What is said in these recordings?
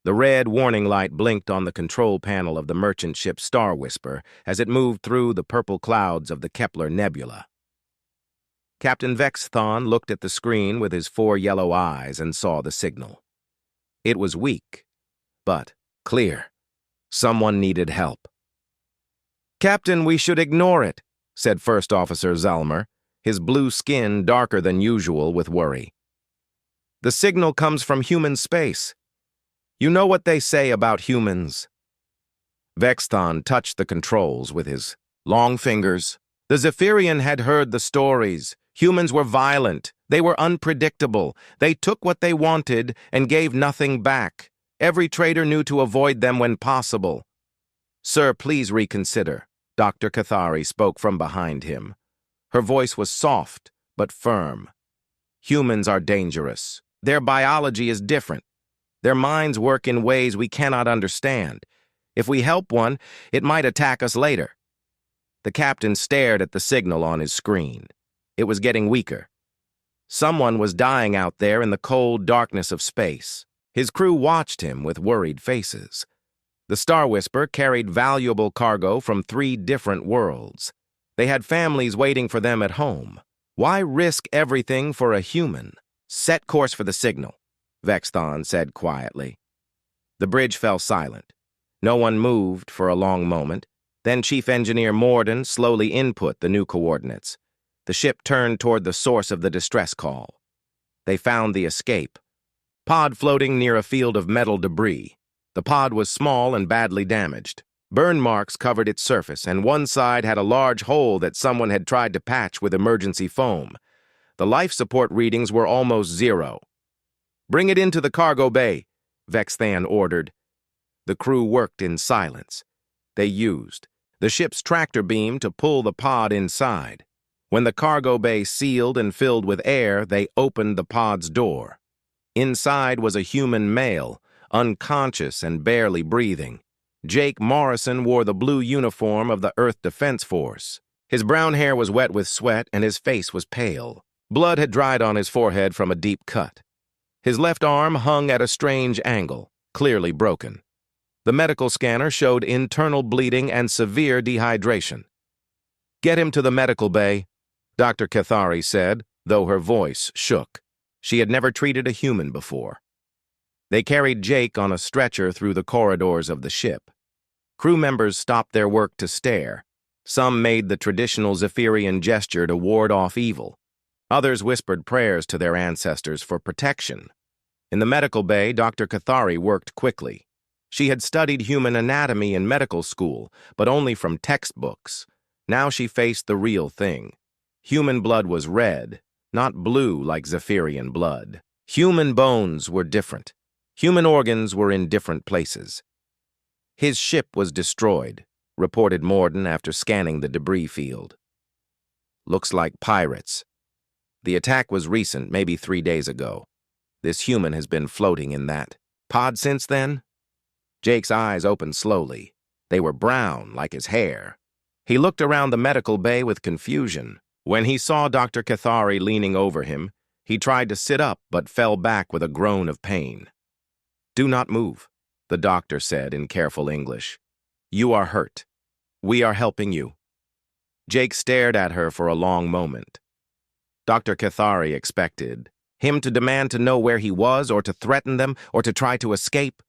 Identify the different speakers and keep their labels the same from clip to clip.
Speaker 1: The red warning light blinked on the control panel of the merchant ship Star Whisper as it moved through the purple clouds of the Kepler Nebula. Captain Vexthon looked at the screen with his 4 yellow eyes and saw the signal. It was weak, but clear. Someone needed help. "Captain, we should ignore it," said First Officer Zalmer, his blue skin darker than usual with worry. "The signal comes from human space. You know what they say about humans." Vexthon touched the controls with his long fingers. The Zephyrian had heard the stories. Humans were violent. They were unpredictable. They took what they wanted and gave nothing back. Every trader knew to avoid them when possible. "Sir, please reconsider," Dr. Cathari spoke from behind him. Her voice was soft but firm. "Humans are dangerous. Their biology is different. Their minds work in ways we cannot understand. If we help one, it might attack us later." The captain stared at the signal on his screen. It was getting weaker. Someone was dying out there in the cold darkness of space. His crew watched him with worried faces. The Star Whisper carried valuable cargo from 3 different worlds. They had families waiting for them at home. Why risk everything for a human? "Set course for the signal," Vexthon said quietly. The bridge fell silent. No one moved for a long moment. Then Chief Engineer Morden slowly input the new coordinates. The ship turned toward the source of the distress call. They found the escape. Pod floating near a field of metal debris. The pod was small and badly damaged. Burn marks covered its surface, and one side had a large hole that someone had tried to patch with emergency foam. The life support readings were almost 0. "Bring it into the cargo bay," Vexthon ordered. The crew worked in silence. They used the ship's tractor beam to pull the pod inside. When the cargo bay sealed and filled with air, they opened the pod's door. Inside was a human male, unconscious and barely breathing. Jake Morrison wore the blue uniform of the Earth Defense Force. His brown hair was wet with sweat and his face was pale. Blood had dried on his forehead from a deep cut. His left arm hung at a strange angle, clearly broken. The medical scanner showed internal bleeding and severe dehydration. "Get him to the medical bay," Dr. Cathari said, though her voice shook. She had never treated a human before. They carried Jake on a stretcher through the corridors of the ship. Crew members stopped their work to stare. Some made the traditional Zephyrian gesture to ward off evil. Others whispered prayers to their ancestors for protection. In the medical bay, Dr. Cathari worked quickly. She had studied human anatomy in medical school, but only from textbooks. Now she faced the real thing. Human blood was red, not blue like Zephyrian blood. Human bones were different. Human organs were in different places. "His ship was destroyed," reported Morden after scanning the debris field. "Looks like pirates. The attack was recent, maybe 3 days ago. This human has been floating in that pod since then?" Jake's eyes opened slowly. They were brown, like his hair. He looked around the medical bay with confusion. When he saw Dr. Cathari leaning over him, he tried to sit up but fell back with a groan of pain. "Do not move," the doctor said in careful English. "You are hurt. We are helping you." Jake stared at her for a long moment. Dr. Cathari expected him to demand to know where he was, or to threaten them, or to try to escape.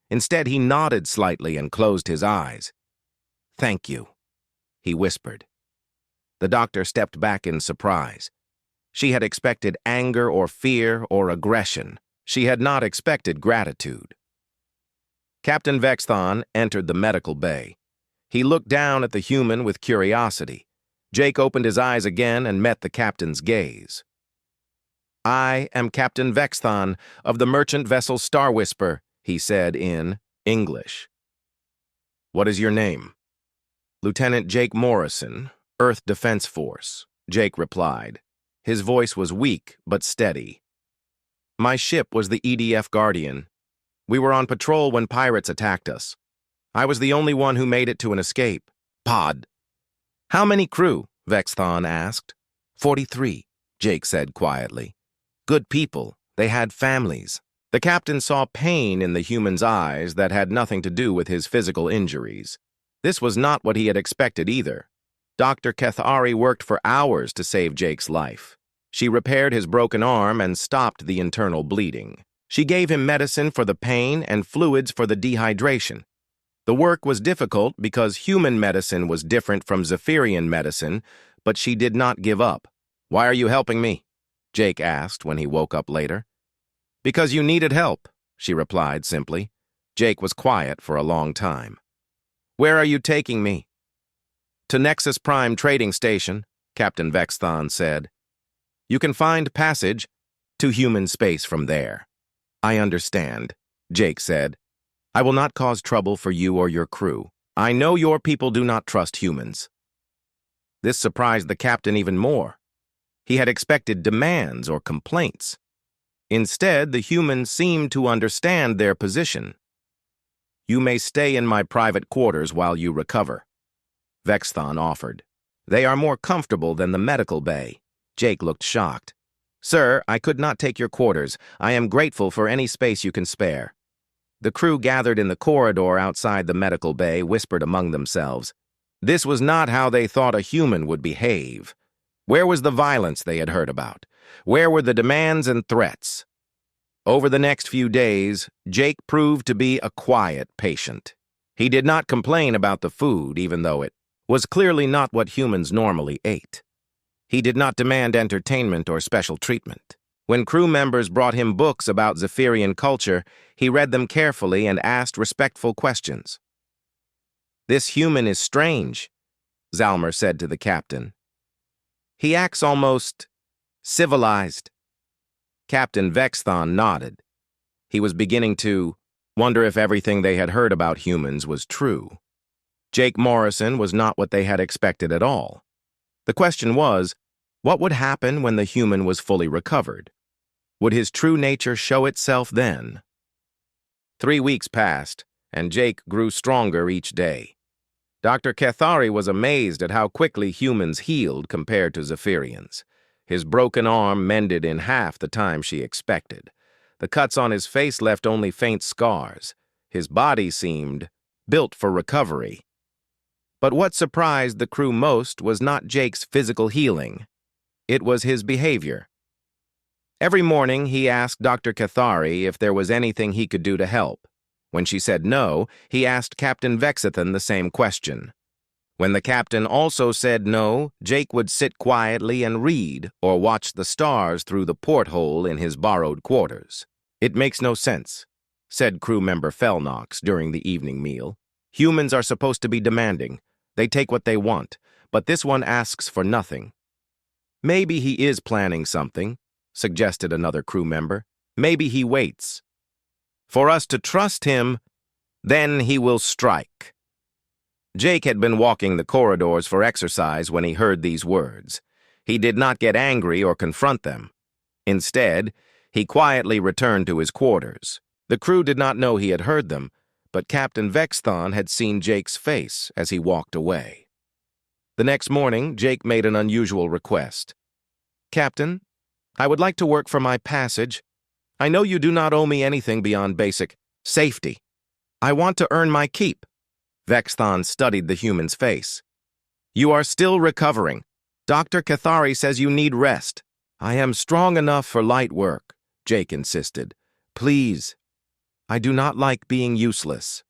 Speaker 1: Instead, he nodded slightly and closed his eyes. "Thank you," he whispered. The doctor stepped back in surprise. She had expected anger or fear or aggression. She had not expected gratitude. Captain Vexthon entered the medical bay. He looked down at the human with curiosity. Jake opened his eyes again and met the captain's gaze. "I am Captain Vexthon of the merchant vessel Star Whisper," he said in English. "What is your name?" "Lieutenant Jake Morrison, Earth Defense Force," Jake replied. His voice was weak but steady. "My ship was the EDF Guardian. We were on patrol when pirates attacked us. I was the only one who made it to an escape pod." "How many crew?" Vexthon asked. 43, Jake said quietly. "Good people. They had families." The captain saw pain in the human's eyes that had nothing to do with his physical injuries. This was not what he had expected either. Dr. Cathari worked for hours to save Jake's life. She repaired his broken arm and stopped the internal bleeding. She gave him medicine for the pain and fluids for the dehydration. The work was difficult because human medicine was different from Zephyrian medicine, but she did not give up. "Why are you helping me?" Jake asked when he woke up later. "Because you needed help," she replied simply. Jake was quiet for a long time. "Where are you taking me?" "To Nexus Prime Trading Station," Captain Vexthon said. "You can find passage to human space from there." "I understand," Jake said. "I will not cause trouble for you or your crew. I know your people do not trust humans." This surprised the captain even more. He had expected demands or complaints. Instead, the humans seemed to understand their position. "You may stay in my private quarters while you recover," Vexthon offered. "They are more comfortable than the medical bay." Jake looked shocked. "Sir, I could not take your quarters. I am grateful for any space you can spare." The crew gathered in the corridor outside the medical bay whispered among themselves. This was not how they thought a human would behave. Where was the violence they had heard about? Where were the demands and threats? Over the next few days, Jake proved to be a quiet patient. He did not complain about the food, even though it was clearly not what humans normally ate. He did not demand entertainment or special treatment. When crew members brought him books about Zephyrian culture, he read them carefully and asked respectful questions. "This human is strange," Zalmer said to the captain. "He acts almost civilized." Captain Vexthon nodded. He was beginning to wonder if everything they had heard about humans was true. Jake Morrison was not what they had expected at all. The question was, what would happen when the human was fully recovered? Would his true nature show itself then? 3 weeks passed, and Jake grew stronger each day. Dr. Cathari was amazed at how quickly humans healed compared to Zephyrians. His broken arm mended in half the time she expected. The cuts on his face left only faint scars. His body seemed built for recovery. But what surprised the crew most was not Jake's physical healing. It was his behavior. Every morning, he asked Dr. Cathari if there was anything he could do to help. When she said no, he asked Captain Vexithan the same question. When the captain also said no, Jake would sit quietly and read or watch the stars through the porthole in his borrowed quarters. "It makes no sense," said crew member Felnox during the evening meal. "Humans are supposed to be demanding. They take what they want, but this one asks for nothing." "Maybe he is planning something," suggested another crew member. "Maybe he waits for us to trust him, then he will strike." Jake had been walking the corridors for exercise when he heard these words. He did not get angry or confront them. Instead, he quietly returned to his quarters. The crew did not know he had heard them, but Captain Vexthon had seen Jake's face as he walked away. The next morning, Jake made an unusual request. "Captain, I would like to work for my passage. I know you do not owe me anything beyond basic safety. I want to earn my keep." Vexthon studied the human's face. "You are still recovering. Dr. Cathari says you need rest." "I am strong enough for light work," Jake insisted. "Please. I do not like being useless."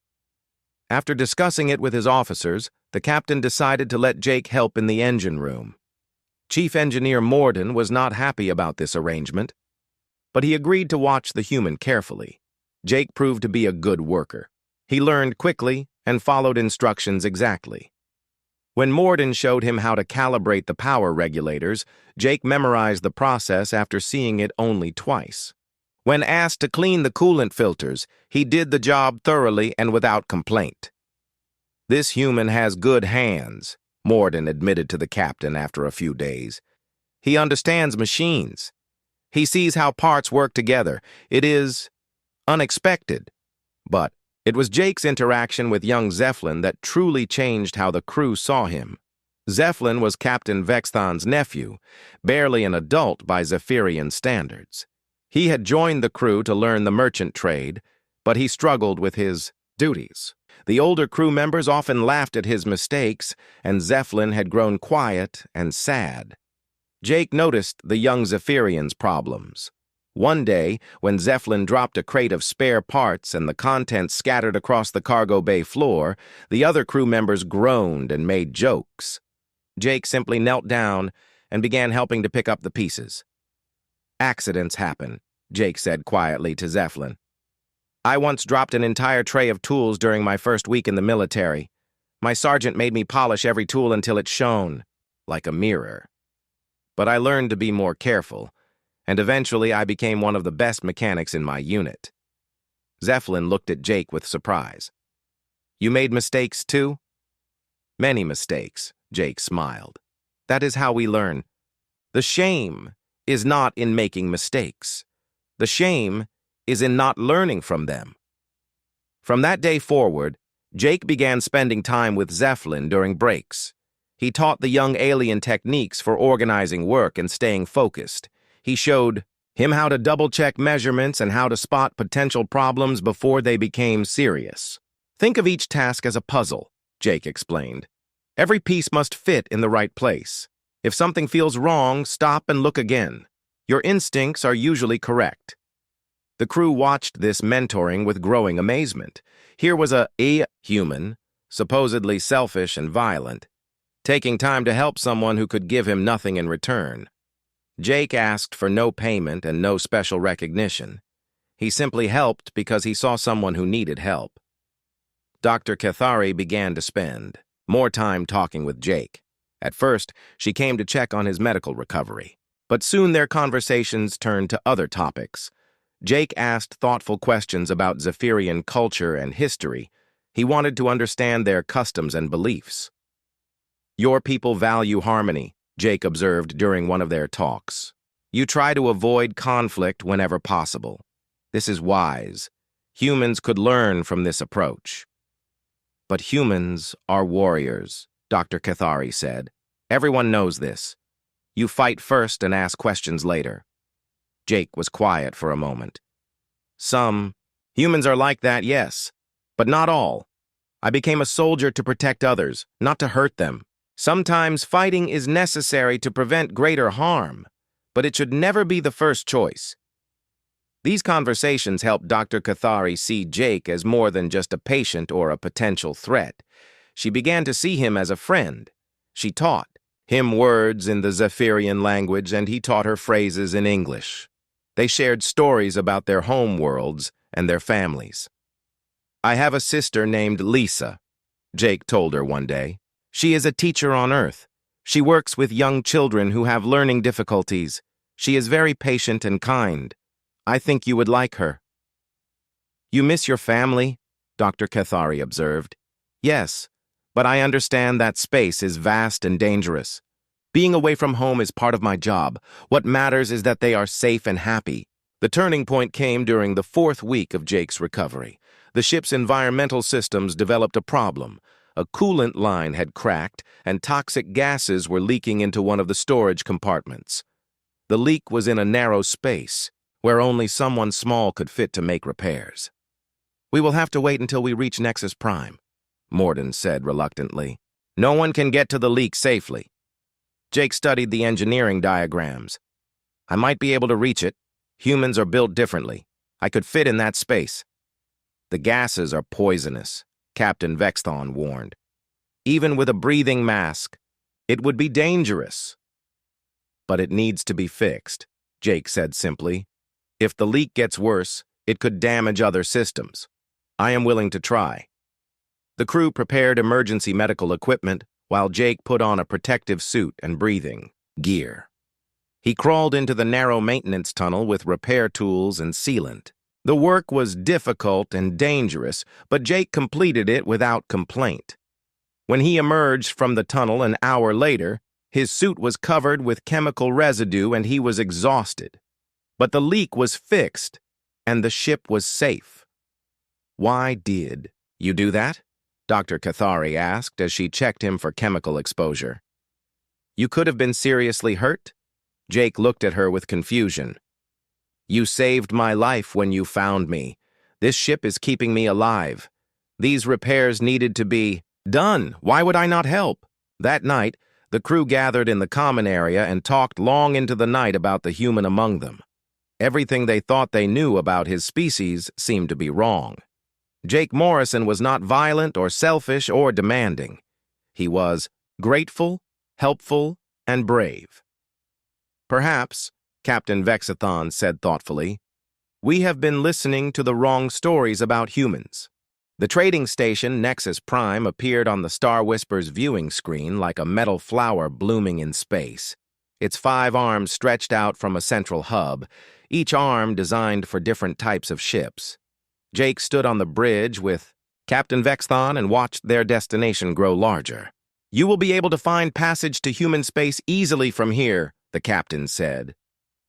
Speaker 1: After discussing it with his officers, the captain decided to let Jake help in the engine room. Chief Engineer Morden was not happy about this arrangement, but he agreed to watch the human carefully. Jake proved to be a good worker. He learned quickly and followed instructions exactly. When Morden showed him how to calibrate the power regulators, Jake memorized the process after seeing it only twice. When asked to clean the coolant filters, he did the job thoroughly and without complaint. "This human has good hands," Morden admitted to the captain after a few days. "He understands machines. He sees how parts work together. It is unexpected." But it was Jake's interaction with young Zephlin that truly changed how the crew saw him. Zephlin was Captain Vexthon's nephew, barely an adult by Zephyrian standards. He had joined the crew to learn the merchant trade, but he struggled with his duties. The older crew members often laughed at his mistakes, and Zeppelin had grown quiet and sad. Jake noticed the young Zephyrian's problems. One day, when Zeppelin dropped a crate of spare parts and the contents scattered across the cargo bay floor, the other crew members groaned and made jokes. Jake simply knelt down and began helping to pick up the pieces. "Accidents happen," Jake said quietly to Zeppelin. "I once dropped an entire tray of tools during my first week in the military. My sergeant made me polish every tool until it shone, like a mirror. But I learned to be more careful, and eventually I became one of the best mechanics in my unit." Zeppelin looked at Jake with surprise. "You made mistakes too?" "Many mistakes," Jake smiled. "That is how we learn. The shame is not in making mistakes. The shame is in not learning from them." From that day forward, Jake began spending time with Zeppelin during breaks. He taught the young alien techniques for organizing work and staying focused. He showed him how to double-check measurements and how to spot potential problems before they became serious. "Think of each task as a puzzle," Jake explained. "Every piece must fit in the right place. If something feels wrong, stop and look again. Your instincts are usually correct." The crew watched this mentoring with growing amazement. Here was a human, supposedly selfish and violent, taking time to help someone who could give him nothing in return. Jake asked for no payment and no special recognition. He simply helped because he saw someone who needed help. Dr. Cathari began to spend more time talking with Jake. At first, she came to check on his medical recovery, but soon their conversations turned to other topics. Jake asked thoughtful questions about Zephyrian culture and history. He wanted to understand their customs and beliefs. "Your people value harmony," Jake observed during one of their talks. "You try to avoid conflict whenever possible. This is wise. Humans could learn from this approach." "But humans are warriors," Dr. Cathari said. "Everyone knows this. You fight first and ask questions later." Jake was quiet for a moment. "Some humans are like that, yes, but not all. I became a soldier to protect others, not to hurt them. Sometimes fighting is necessary to prevent greater harm, but it should never be the first choice." These conversations helped Dr. Cathari see Jake as more than just a patient or a potential threat. She began to see him as a friend. She taught him words in the Zephyrian language, and he taught her phrases in English. They shared stories about their home worlds and their families. "I have a sister named Lisa," Jake told her one day. "She is a teacher on Earth. She works with young children who have learning difficulties. She is very patient and kind. I think you would like her." "You miss your family?" Dr. Cathari observed. "Yes, but I understand that space is vast and dangerous. Being away from home is part of my job. What matters is that they are safe and happy." The turning point came during the 4th week of Jake's recovery. The ship's environmental systems developed a problem. A coolant line had cracked, and toxic gases were leaking into one of the storage compartments. The leak was in a narrow space, where only someone small could fit to make repairs. "We will have to wait until we reach Nexus Prime," Morden said reluctantly. "No one can get to the leak safely." Jake studied the engineering diagrams. "I might be able to reach it. Humans are built differently. I could fit in that space." "The gases are poisonous," Captain Vexthon warned. "Even with a breathing mask, it would be dangerous." "But it needs to be fixed," Jake said simply. "If the leak gets worse, it could damage other systems. I am willing to try." The crew prepared emergency medical equipment while Jake put on a protective suit and breathing gear. He crawled into the narrow maintenance tunnel with repair tools and sealant. The work was difficult and dangerous, but Jake completed it without complaint. When he emerged from the tunnel an hour later, his suit was covered with chemical residue and he was exhausted. But the leak was fixed, and the ship was safe. "Why did you do that?" Dr. Cathari asked as she checked him for chemical exposure. "You could have been seriously hurt?" Jake looked at her with confusion. You saved my life when you found me. This ship is keeping me alive. These repairs needed to be done. Why would I not help? That night, the crew gathered in the common area and talked long into the night about the human among them. Everything they thought they knew about his species seemed to be wrong. Jake Morrison was not violent or selfish or demanding. He was grateful, helpful, and brave. Perhaps, Captain Vexathon said thoughtfully, we have been listening to the wrong stories about humans. The trading station Nexus Prime appeared on the Star Whisper's viewing screen like a metal flower blooming in space. Its 5 arms stretched out from a central hub, each arm designed for different types of ships. Jake stood on the bridge with Captain Vexthon and watched their destination grow larger. You will be able to find passage to human space easily from here, the captain said.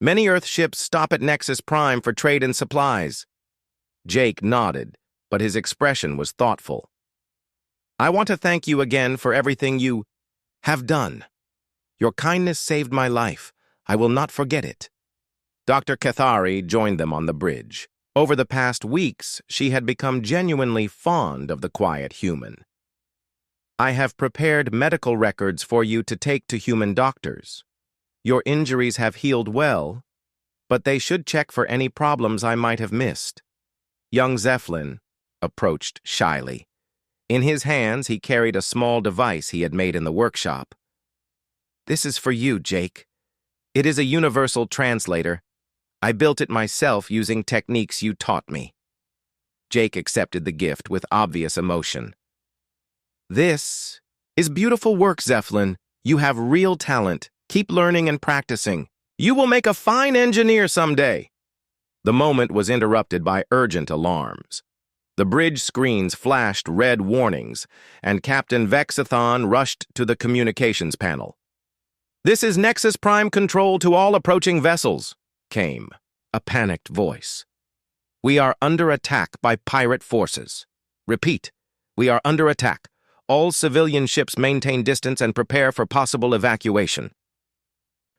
Speaker 1: Many Earth ships stop at Nexus Prime for trade and supplies. Jake nodded, but his expression was thoughtful. I want to thank you again for everything you have done. Your kindness saved my life. I will not forget it. Dr. Cathari joined them on the bridge. Over the past weeks, she had become genuinely fond of the quiet human. I have prepared medical records for you to take to human doctors. Your injuries have healed well, but they should check for any problems I might have missed. Young Zephlin approached shyly. In his hands, he carried a small device he had made in the workshop. This is for you, Jake. It is a universal translator. I built it myself using techniques you taught me. Jake accepted the gift with obvious emotion. This is beautiful work, Zephlin. You have real talent. Keep learning and practicing. You will make a fine engineer someday. The moment was interrupted by urgent alarms. The bridge screens flashed red warnings, and Captain Vexathon rushed to the communications panel. This is Nexus Prime Control to all approaching vessels, came a panicked voice. We are under attack by pirate forces. Repeat, we are under attack. All civilian ships maintain distance and prepare for possible evacuation.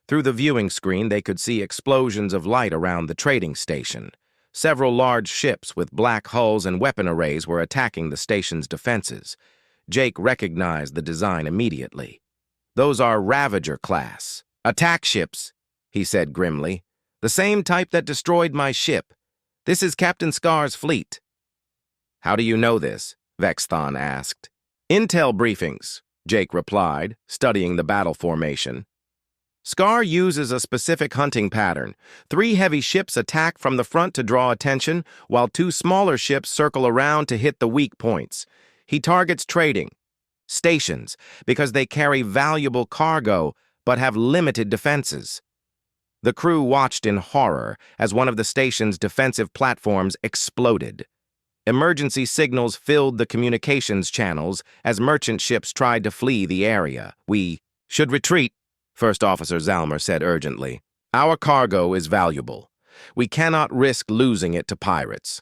Speaker 1: Through the viewing screen, they could see explosions of light around the trading station. Several large ships with black hulls and weapon arrays were attacking the station's defenses. Jake recognized the design immediately. Those are Ravager class. Attack ships, he said grimly. The same type that destroyed my ship. This is Captain Scar's fleet. How do you know this? Vexthon asked. Intel briefings, Jake replied, studying the battle formation. Scar uses a specific hunting pattern. 3 heavy ships attack from the front to draw attention, while 2 smaller ships circle around to hit the weak points. He targets trading stations because they carry valuable cargo but have limited defenses. The crew watched in horror as one of the station's defensive platforms exploded. Emergency signals filled the communications channels as merchant ships tried to flee the area. We should retreat, First Officer Zalmer said urgently. Our cargo is valuable. We cannot risk losing it to pirates.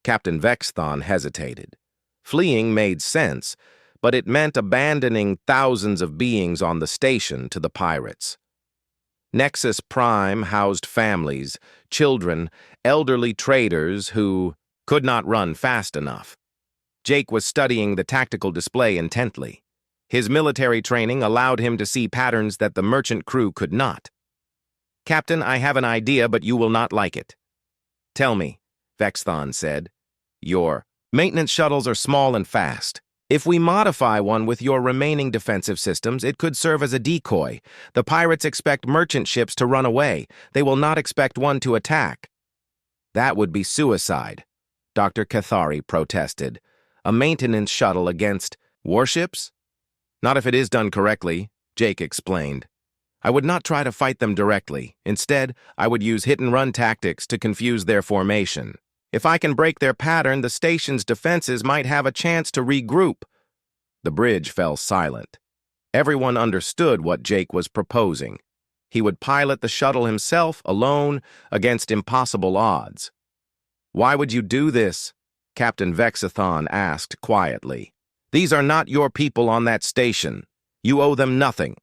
Speaker 1: Captain Vexthon hesitated. Fleeing made sense, but it meant abandoning thousands of beings on the station to the pirates. Nexus Prime housed families, children, elderly traders who could not run fast enough. Jake was studying the tactical display intently. His military training allowed him to see patterns that the merchant crew could not. Captain, I have an idea, but you will not like it. Tell me, Vexthon said. Your maintenance shuttles are small and fast. If we modify one with your remaining defensive systems, it could serve as a decoy. The pirates expect merchant ships to run away. They will not expect one to attack. That would be suicide, Dr. Cathari protested. A maintenance shuttle against warships? Not if it is done correctly, Jake explained. I would not try to fight them directly. Instead, I would use hit-and-run tactics to confuse their formation. If I can break their pattern, the station's defenses might have a chance to regroup. The bridge fell silent. Everyone understood what Jake was proposing. He would pilot the shuttle himself, alone, against impossible odds. Why would you do this? Captain Vexathon asked quietly. These are not your people on that station. You owe them nothing.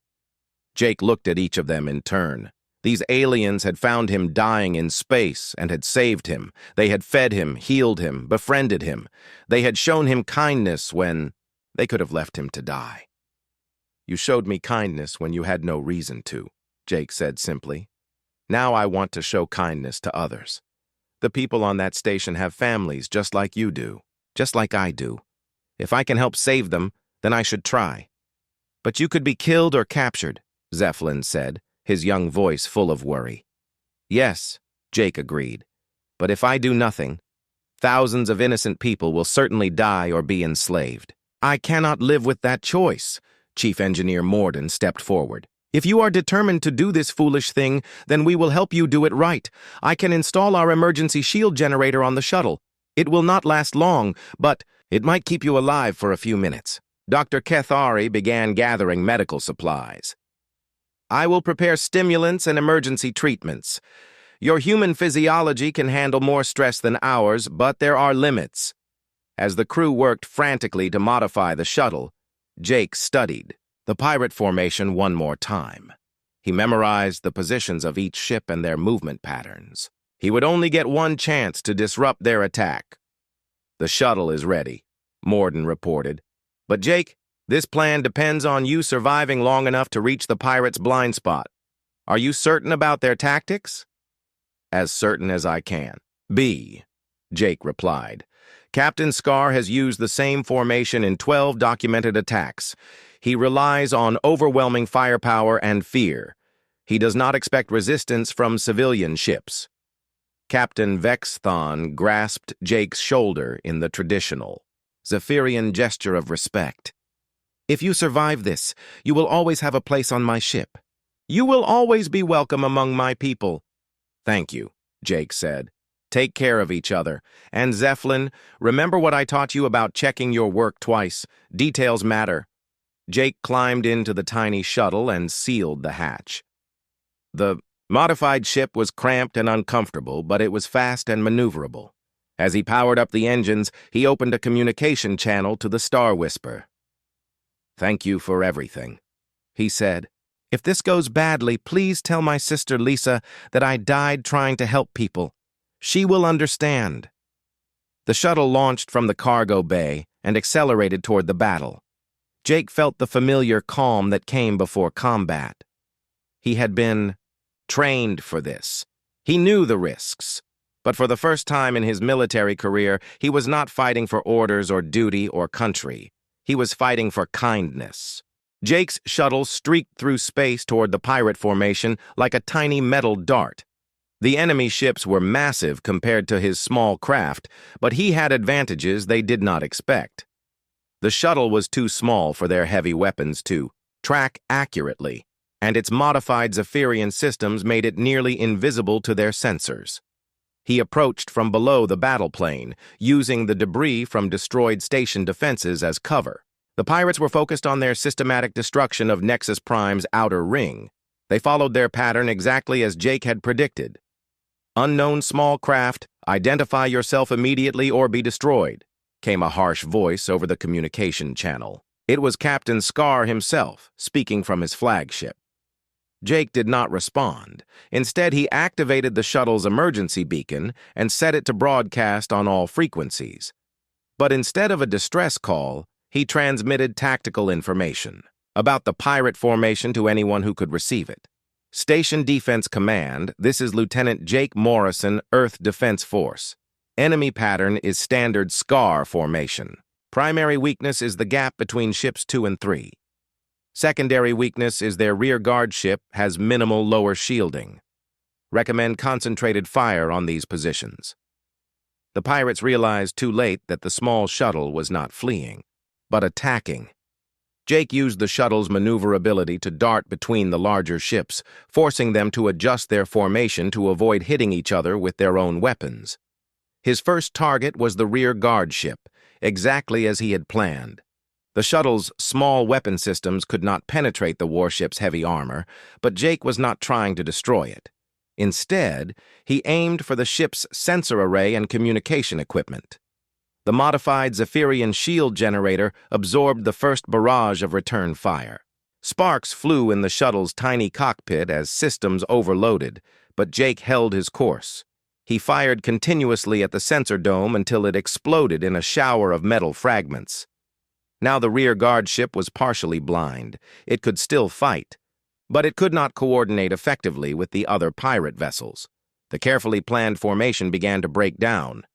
Speaker 1: Jake looked at each of them in turn. These aliens had found him dying in space and had saved him. They had fed him, healed him, befriended him. They had shown him kindness when they could have left him to die. "You showed me kindness when you had no reason to," Jake said simply. "Now I want to show kindness to others. The people on that station have families just like you do, just like I do. If I can help save them, then I should try." "But you could be killed or captured," Zeppelin said, his young voice full of worry. "Yes," Jake agreed. "But if I do nothing, thousands of innocent people will certainly die or be enslaved. I cannot live with that choice." Chief Engineer Morden stepped forward. "If you are determined to do this foolish thing, then we will help you do it right. I can install our emergency shield generator on the shuttle. It will not last long, but it might keep you alive for a few minutes." Dr. Kethari began gathering medical supplies. "I will prepare stimulants and emergency treatments. Your human physiology can handle more stress than ours, but there are limits." As the crew worked frantically to modify the shuttle, Jake studied the pirate formation one more time. He memorized the positions of each ship and their movement patterns. He would only get one chance to disrupt their attack. "The shuttle is ready," Morden reported. "But Jake, this plan depends on you surviving long enough to reach the pirates' blind spot. Are you certain about their tactics?" "As certain as I can be," Jake replied. "Captain Scar has used the same formation in 12 documented attacks. He relies on overwhelming firepower and fear. He does not expect resistance from civilian ships." Captain Vex Thon grasped Jake's shoulder in the traditional Zephyrian gesture of respect. "If you survive this, you will always have a place on my ship. You will always be welcome among my people." "Thank you," Jake said. "Take care of each other. And Zeppelin, remember what I taught you about checking your work twice. Details matter." Jake climbed into the tiny shuttle and sealed the hatch. The modified ship was cramped and uncomfortable, but it was fast and maneuverable. As he powered up the engines, he opened a communication channel to the Star Whisper. "Thank you for everything," he said. "If this goes badly, please tell my sister Lisa that I died trying to help people. She will understand." The shuttle launched from the cargo bay and accelerated toward the battle. Jake felt the familiar calm that came before combat. He had been trained for this. He knew the risks. But for the first time in his military career, he was not fighting for orders or duty or country. He was fighting for kindness. Jake's shuttle streaked through space toward the pirate formation like a tiny metal dart. The enemy ships were massive compared to his small craft, but he had advantages they did not expect. The shuttle was too small for their heavy weapons to track accurately, and its modified Zephyrian systems made it nearly invisible to their sensors. He approached from below the battle plane, using the debris from destroyed station defenses as cover. The pirates were focused on their systematic destruction of Nexus Prime's outer ring. They followed their pattern exactly as Jake had predicted. "Unknown small craft, identify yourself immediately or be destroyed," came a harsh voice over the communication channel. It was Captain Scar himself, speaking from his flagship. Jake did not respond. Instead, he activated the shuttle's emergency beacon and set it to broadcast on all frequencies. But instead of a distress call, he transmitted tactical information about the pirate formation to anyone who could receive it. "Station Defense Command, this is Lieutenant Jake Morrison, Earth Defense Force. Enemy pattern is standard SCAR formation. Primary weakness is the gap between ships 2 and 3. Secondary weakness is their rear guard ship has minimal lower shielding. Recommend concentrated fire on these positions." The pirates realized too late that the small shuttle was not fleeing, but attacking. Jake used the shuttle's maneuverability to dart between the larger ships, forcing them to adjust their formation to avoid hitting each other with their own weapons. His first target was the rear guard ship, exactly as he had planned. The shuttle's small weapon systems could not penetrate the warship's heavy armor, but Jake was not trying to destroy it. Instead, he aimed for the ship's sensor array and communication equipment. The modified Zephyrian shield generator absorbed the first barrage of return fire. Sparks flew in the shuttle's tiny cockpit as systems overloaded, but Jake held his course. He fired continuously at the sensor dome until it exploded in a shower of metal fragments. Now the rear guard ship was partially blind. It could still fight, but it could not coordinate effectively with the other pirate vessels. The carefully planned formation began to break down.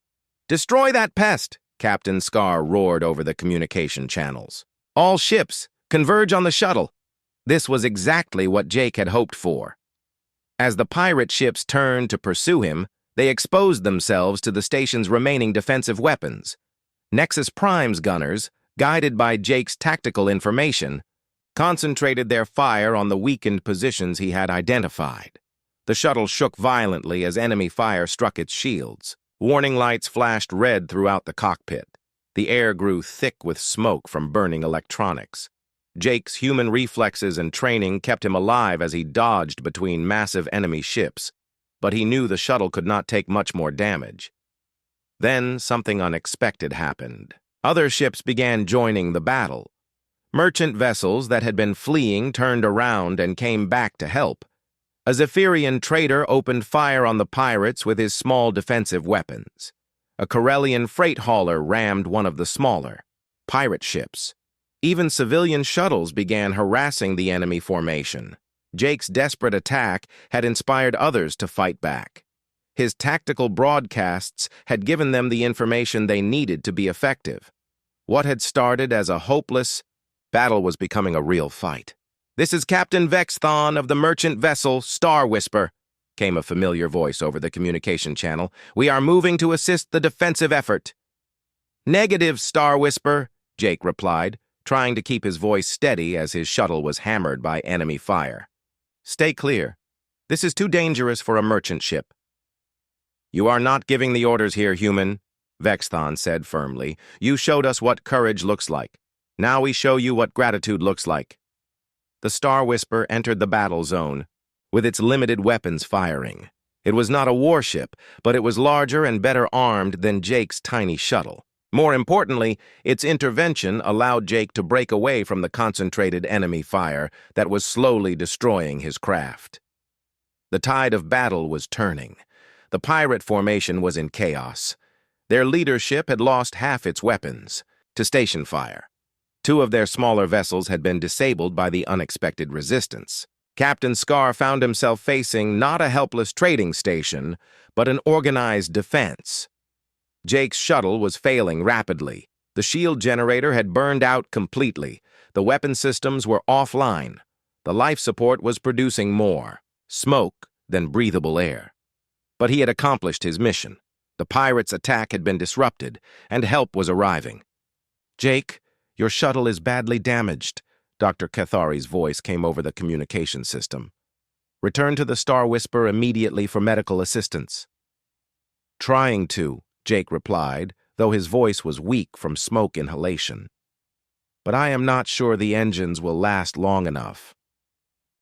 Speaker 1: "Destroy that pest!" Captain Scar roared over the communication channels. "All ships, converge on the shuttle." This was exactly what Jake had hoped for. As the pirate ships turned to pursue him, they exposed themselves to the station's remaining defensive weapons. Nexus Prime's gunners, guided by Jake's tactical information, concentrated their fire on the weakened positions he had identified. The shuttle shook violently as enemy fire struck its shields. Warning lights flashed red throughout the cockpit. The air grew thick with smoke from burning electronics. Jake's human reflexes and training kept him alive as he dodged between massive enemy ships, but he knew the shuttle could not take much more damage. Then something unexpected happened. Other ships began joining the battle. Merchant vessels that had been fleeing turned around and came back to help. A Zephyrian trader opened fire on the pirates with his small defensive weapons. A Corellian freight hauler rammed one of the smaller pirate ships. Even civilian shuttles began harassing the enemy formation. Jake's desperate attack had inspired others to fight back. His tactical broadcasts had given them the information they needed to be effective. What had started as a hopeless battle was becoming a real fight. "This is Captain Vex Thon of the merchant vessel Star Whisper," came a familiar voice over the communication channel. "We are moving to assist the defensive effort." "Negative, Star Whisper," Jake replied, trying to keep his voice steady as his shuttle was hammered by enemy fire. "Stay clear. This is too dangerous for a merchant ship." "You are not giving the orders here, human," Vexthon said firmly. "You showed us what courage looks like. Now we show you what gratitude looks like." The Star Whisper entered the battle zone, with its limited weapons firing. It was not a warship, but it was larger and better armed than Jake's tiny shuttle. More importantly, its intervention allowed Jake to break away from the concentrated enemy fire that was slowly destroying his craft. The tide of battle was turning. The pirate formation was in chaos. Their leadership had lost half its weapons to station fire. Two of their smaller vessels had been disabled by the unexpected resistance. Captain Scar found himself facing not a helpless trading station, but an organized defense. Jake's shuttle was failing rapidly. The shield generator had burned out completely. The weapon systems were offline. The life support was producing more smoke than breathable air. But he had accomplished his mission. The pirates' attack had been disrupted, and help was arriving. "Jake, your shuttle is badly damaged," Dr. Cathari's voice came over the communication system. "Return to the Star Whisper immediately for medical assistance." "Trying to," Jake replied, though his voice was weak from smoke inhalation. "But I am not sure the engines will last long enough."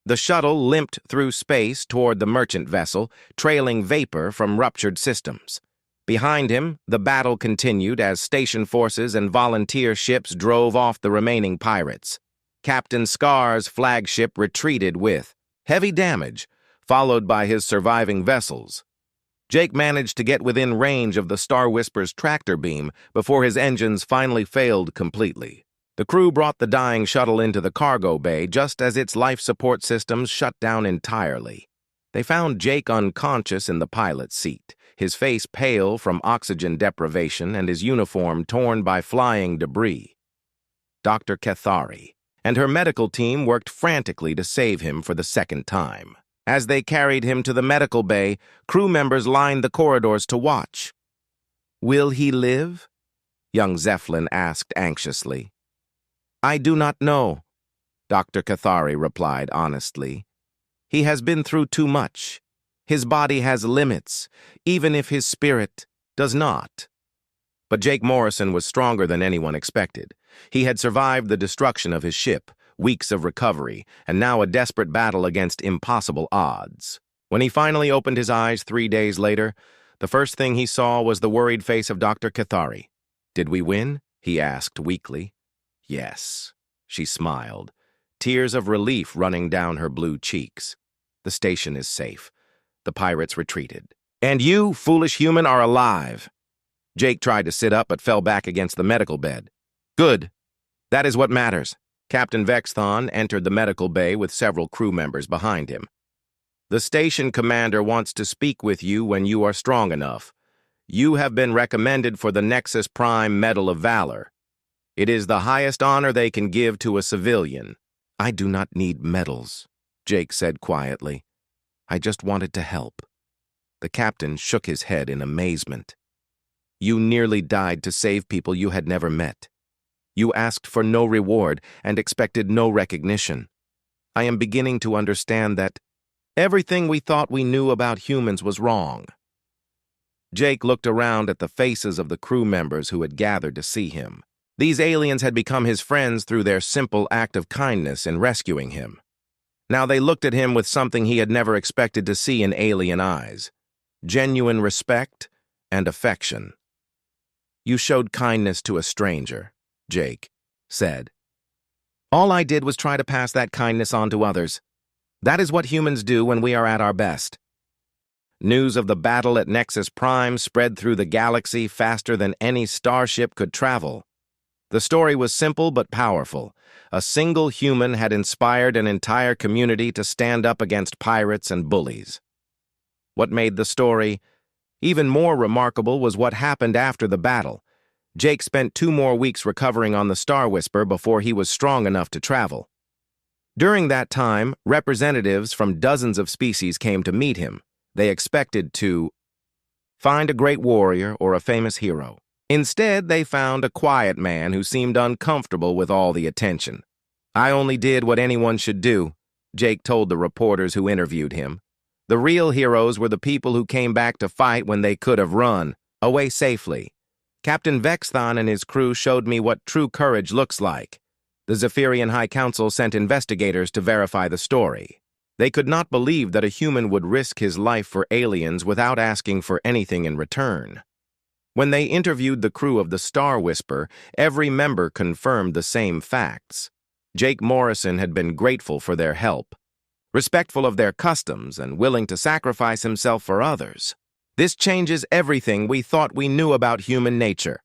Speaker 1: The shuttle limped through space toward the merchant vessel, trailing vapor from ruptured systems. Behind him, the battle continued as station forces and volunteer ships drove off the remaining pirates. Captain Scar's flagship retreated with heavy damage, followed by his surviving vessels. Jake managed to get within range of the Star Whisper's tractor beam before his engines finally failed completely. The crew brought the dying shuttle into the cargo bay just as its life support systems shut down entirely. They found Jake unconscious in the pilot's seat, his face pale from oxygen deprivation and his uniform torn by flying debris. Dr. Cathari and her medical team worked frantically to save him for the second time. As they carried him to the medical bay, crew members lined the corridors to watch. "Will he live?" young Zephlin asked anxiously. "I do not know," Dr. Cathari replied honestly. "He has been through too much. His body has limits, even if his spirit does not." But Jake Morrison was stronger than anyone expected. He had survived the destruction of his ship, weeks of recovery, and now a desperate battle against impossible odds. When he finally opened his eyes 3 days later, the first thing he saw was the worried face of Dr. Cathari. "Did we win?" he asked weakly. "Yes," she smiled. tears of relief running down her blue cheeks. The station is safe. The pirates retreated. And you, foolish human, are alive. Jake tried to sit up but fell back against the medical bed. Good. That is what matters. Captain Vexthon entered the medical bay with several crew members behind him. The station commander wants to speak with you when you are strong enough. You have been recommended for the Nexus Prime Medal of Valor. It is the highest honor they can give to a civilian. I do not need medals, Jake said quietly. I just wanted to help. The captain shook his head in amazement. You nearly died to save people you had never met. You asked for no reward and expected no recognition. I am beginning to understand that everything we thought we knew about humans was wrong. Jake looked around at the faces of the crew members who had gathered to see him. These aliens had become his friends through their simple act of kindness in rescuing him. Now they looked at him with something he had never expected to see in alien eyes: genuine respect and affection. You showed kindness to a stranger, Jake said. All I did was try to pass that kindness on to others. That is what humans do when we are at our best. News of the battle at Nexus Prime spread through the galaxy faster than any starship could travel. The story was simple but powerful. A single human had inspired an entire community to stand up against pirates and bullies. What made the story even more remarkable was what happened after the battle. Jake spent 2 more weeks recovering on the Star Whisper before he was strong enough to travel. During that time, representatives from dozens of species came to meet him. They expected to find a great warrior or a famous hero. Instead, they found a quiet man who seemed uncomfortable with all the attention. I only did what anyone should do, Jake told the reporters who interviewed him. The real heroes were the people who came back to fight when they could have run, away safely. Captain Vexthon and his crew showed me what true courage looks like. The Zephyrian High Council sent investigators to verify the story. They could not believe that a human would risk his life for aliens without asking for anything in return. When they interviewed the crew of the Star Whisper, every member confirmed the same facts. Jake Morrison had been grateful for their help, respectful of their customs, and willing to sacrifice himself for others. This changes everything we thought we knew about human nature,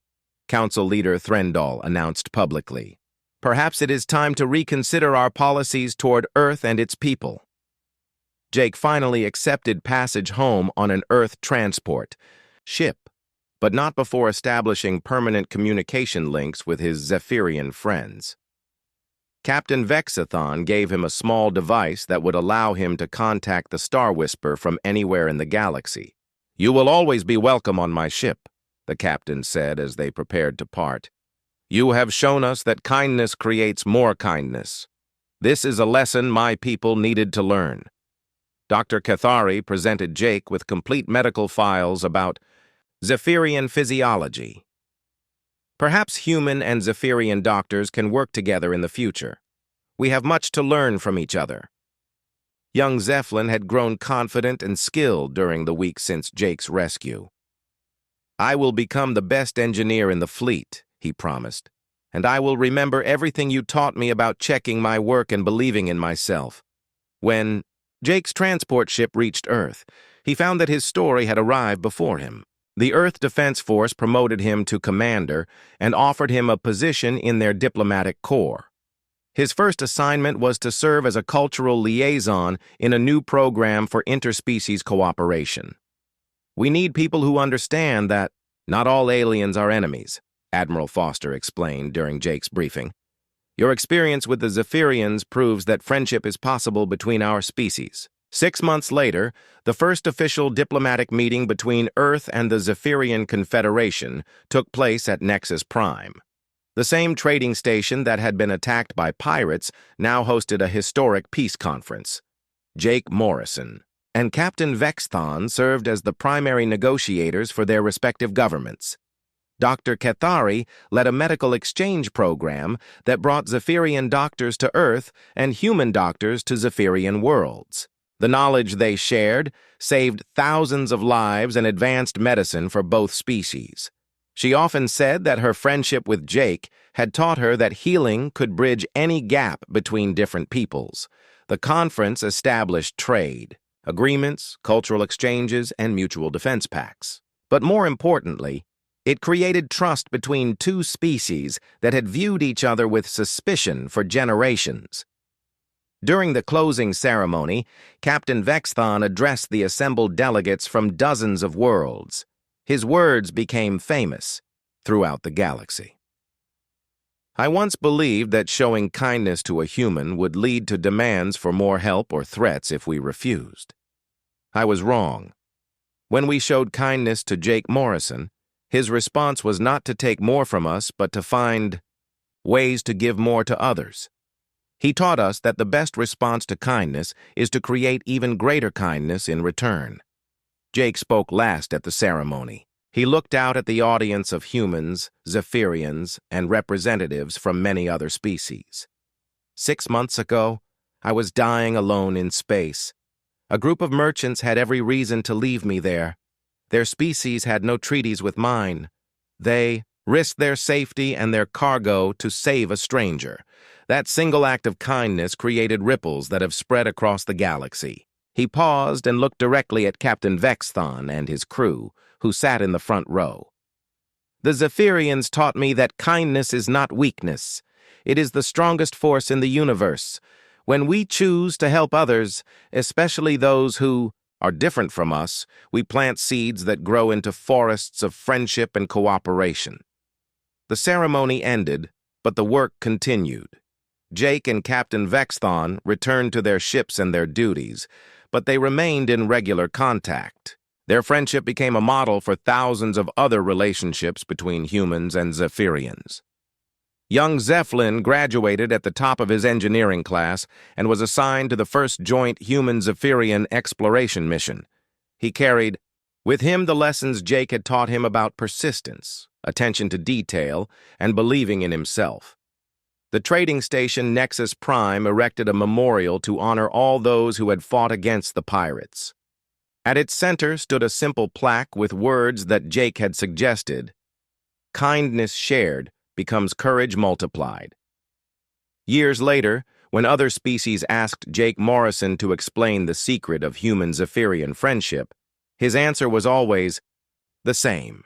Speaker 1: Council Leader Threndall announced publicly. Perhaps it is time to reconsider our policies toward Earth and its people. Jake finally accepted passage home on an Earth transport ship, but not before establishing permanent communication links with his Zephyrian friends. Captain Vexthon gave him a small device that would allow him to contact the Star Whisper from anywhere in the galaxy. You will always be welcome on my ship, the captain said as they prepared to part. You have shown us that kindness creates more kindness. This is a lesson my people needed to learn. Dr. Cathari presented Jake with complete medical files about Zephyrian physiology. Perhaps human and Zephyrian doctors can work together in the future. We have much to learn from each other. Young Zephlin had grown confident and skilled during the week since Jake's rescue. I will become the best engineer in the fleet, he promised, and I will remember everything you taught me about checking my work and believing in myself. When Jake's transport ship reached Earth, he found that his story had arrived before him. The Earth Defense Force promoted him to commander and offered him a position in their diplomatic corps. His first assignment was to serve as a cultural liaison in a new program for interspecies cooperation. We need people who understand that not all aliens are enemies, Admiral Foster explained during Jake's briefing. Your experience with the Zephyrians proves that friendship is possible between our species. 6 months later, the first official diplomatic meeting between Earth and the Zephyrian Confederation took place at Nexus Prime. The same trading station that had been attacked by pirates now hosted a historic peace conference. Jake Morrison and Captain Vexthon served as the primary negotiators for their respective governments. Dr. Cathari led a medical exchange program that brought Zephyrian doctors to Earth and human doctors to Zephyrian worlds. The knowledge they shared saved thousands of lives and advanced medicine for both species. She often said that her friendship with Jake had taught her that healing could bridge any gap between different peoples. The conference established trade, agreements, cultural exchanges, and mutual defense pacts. But more importantly, it created trust between two species that had viewed each other with suspicion for generations. During the closing ceremony, Captain Vexthon addressed the assembled delegates from dozens of worlds. His words became famous throughout the galaxy. I once believed that showing kindness to a human would lead to demands for more help or threats if we refused. I was wrong. When we showed kindness to Jake Morrison, his response was not to take more from us, but to find ways to give more to others. He taught us that the best response to kindness is to create even greater kindness in return. Jake spoke last at the ceremony. He looked out at the audience of humans, Zephyrians, and representatives from many other species. 6 months ago, I was dying alone in space. A group of merchants had every reason to leave me there. Their species had no treaties with mine. They risked their safety and their cargo to save a stranger. That single act of kindness created ripples that have spread across the galaxy. He paused and looked directly at Captain Vexthon and his crew, who sat in the front row. The Zephyrians taught me that kindness is not weakness. It is the strongest force in the universe. When we choose to help others, especially those who are different from us, we plant seeds that grow into forests of friendship and cooperation. The ceremony ended, but the work continued. Jake and Captain Vexthon returned to their ships and their duties, but they remained in regular contact. Their friendship became a model for thousands of other relationships between humans and Zephyrians. Young Zephlin graduated at the top of his engineering class and was assigned to the first joint human-Zephyrian exploration mission. He carried with him the lessons Jake had taught him about persistence, attention to detail, and believing in himself. The trading station Nexus Prime erected a memorial to honor all those who had fought against the pirates. At its center stood a simple plaque with words that Jake had suggested: "Kindness shared becomes courage multiplied." Years later, when other species asked Jake Morrison to explain the secret of human-Zephyrian friendship, his answer was always the same.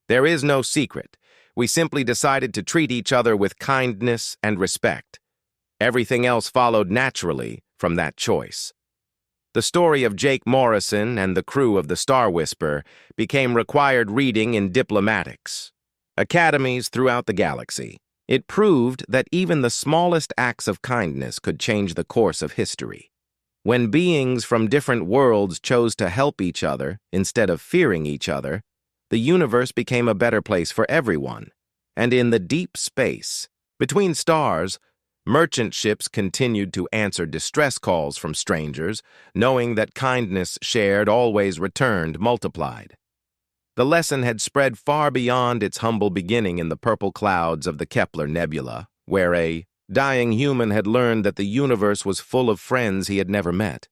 Speaker 1: "There is no secret. We simply decided to treat each other with kindness and respect. Everything else followed naturally from that choice." The story of Jake Morrison and the crew of the Star Whisper became required reading in diplomatics academies throughout the galaxy. It proved that even the smallest acts of kindness could change the course of history. When beings from different worlds chose to help each other instead of fearing each other, the universe became a better place for everyone. And in the deep space, between stars, merchant ships continued to answer distress calls from strangers, knowing that kindness shared always returned multiplied. The lesson had spread far beyond its humble beginning in the purple clouds of the Kepler Nebula, where a dying human had learned that the universe was full of friends he had never met.